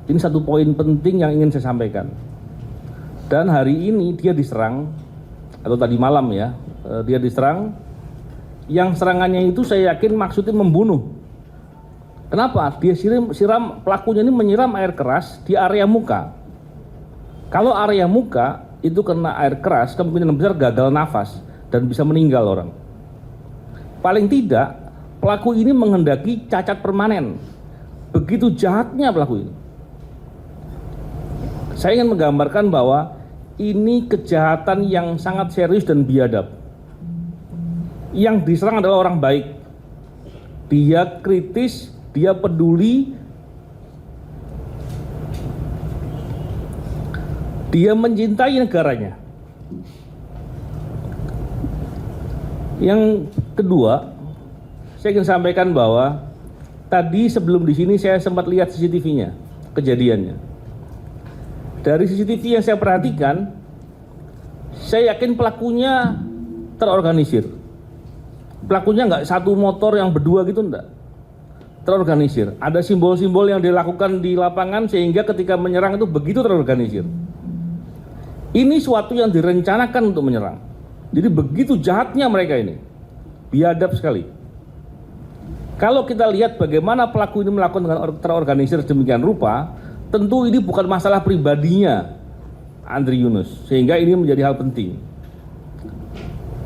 Ini satu poin penting yang ingin saya sampaikan. Dan hari ini dia diserang, atau tadi malam ya, dia diserang. Yang serangannya itu saya yakin maksudnya membunuh. Kenapa? Dia siram, pelakunya ini menyiram air keras di area muka. Kalau area muka itu kena air keras, kemungkinan besar gagal nafas dan bisa meninggal orang. Paling tidak, pelaku ini menghendaki cacat permanen. Begitu jahatnya pelaku ini. Saya ingin menggambarkan bahwa ini kejahatan yang sangat serius dan biadab. Yang diserang adalah orang baik. Dia kritis, dia peduli, dia mencintai negaranya. Yang kedua, saya ingin sampaikan bahwa tadi sebelum di sini saya sempat lihat CCTV-nya, kejadiannya. Dari CCTV yang saya perhatikan, saya yakin pelakunya terorganisir. Pelakunya nggak satu motor yang berdua gitu, enggak. Terorganisir. Ada simbol-simbol yang dilakukan di lapangan sehingga ketika menyerang itu begitu terorganisir. Ini suatu yang direncanakan untuk menyerang. Jadi begitu jahatnya mereka ini. Biadab sekali. Kalau kita lihat bagaimana pelaku ini melakukan dengan terorganisir demikian rupa, tentu ini bukan masalah pribadinya Andri Yunus, sehingga ini menjadi hal penting.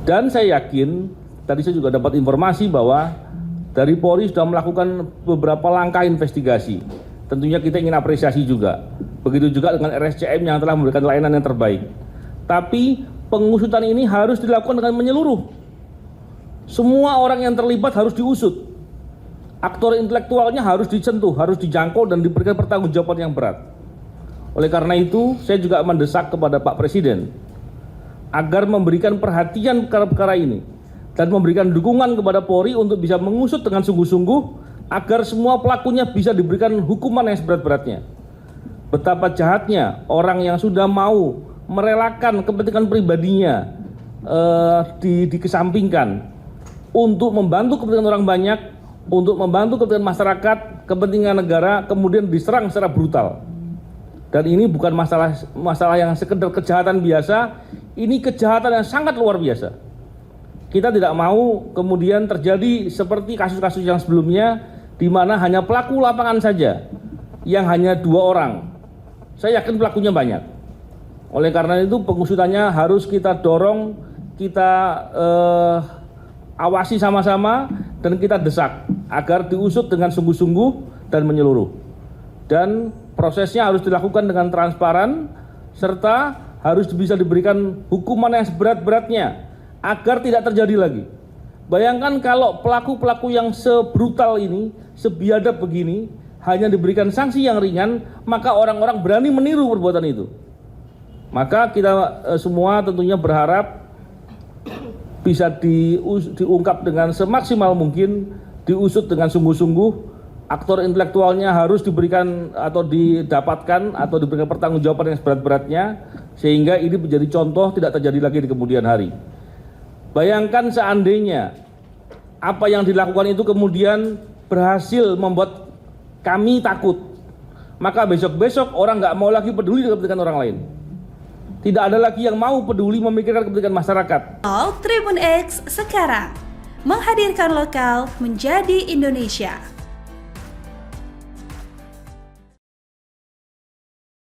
Dan saya yakin, tadi saya juga dapat informasi bahwa dari Polri sudah melakukan beberapa langkah investigasi. Tentunya kita ingin apresiasi juga. Begitu juga dengan RSCM yang telah memberikan layanan yang terbaik. Tapi pengusutan ini harus dilakukan dengan menyeluruh. Semua orang yang terlibat harus diusut. Aktor intelektualnya harus disentuh, harus dijangkau dan diberikan pertanggungjawaban yang berat. Oleh karena itu, saya juga mendesak kepada Pak Presiden agar memberikan perhatian perkara-perkara ini dan memberikan dukungan kepada Polri untuk bisa mengusut dengan sungguh-sungguh agar semua pelakunya bisa diberikan hukuman yang seberat-beratnya. Betapa jahatnya orang yang sudah mau merelakan kepentingan pribadinya dikesampingkan untuk membantu kepentingan orang banyak, untuk membantu kepentingan masyarakat, kepentingan negara, kemudian diserang secara brutal. Dan ini bukan masalah yang sekedar kejahatan biasa, ini kejahatan yang sangat luar biasa. Kita tidak mau kemudian terjadi seperti kasus-kasus yang sebelumnya, di mana hanya pelaku lapangan saja, yang hanya 2 orang. Saya yakin pelakunya banyak. Oleh karena itu pengusutannya harus kita dorong, kita awasi sama-sama, dan kita desak agar diusut dengan sungguh-sungguh dan menyeluruh. Dan prosesnya harus dilakukan dengan transparan, serta harus bisa diberikan hukuman yang seberat-beratnya agar tidak terjadi lagi. Bayangkan kalau pelaku-pelaku yang sebrutal ini, sebiadab begini, hanya diberikan sanksi yang ringan, maka orang-orang berani meniru perbuatan itu. Maka kita semua tentunya berharap bisa diungkap dengan semaksimal mungkin, diusut dengan sungguh-sungguh. Aktor intelektualnya harus diberikan atau didapatkan atau diberikan pertanggungjawaban yang seberat-beratnya, sehingga ini menjadi contoh tidak terjadi lagi di kemudian hari. Bayangkan seandainya apa yang dilakukan itu kemudian berhasil membuat kami takut, maka besok-besok orang nggak mau lagi peduli dengan kepentingan orang lain. Tidak ada lagi yang mau peduli memikirkan kepentingan masyarakat. Tribun X sekarang menghadirkan lokal menjadi Indonesia.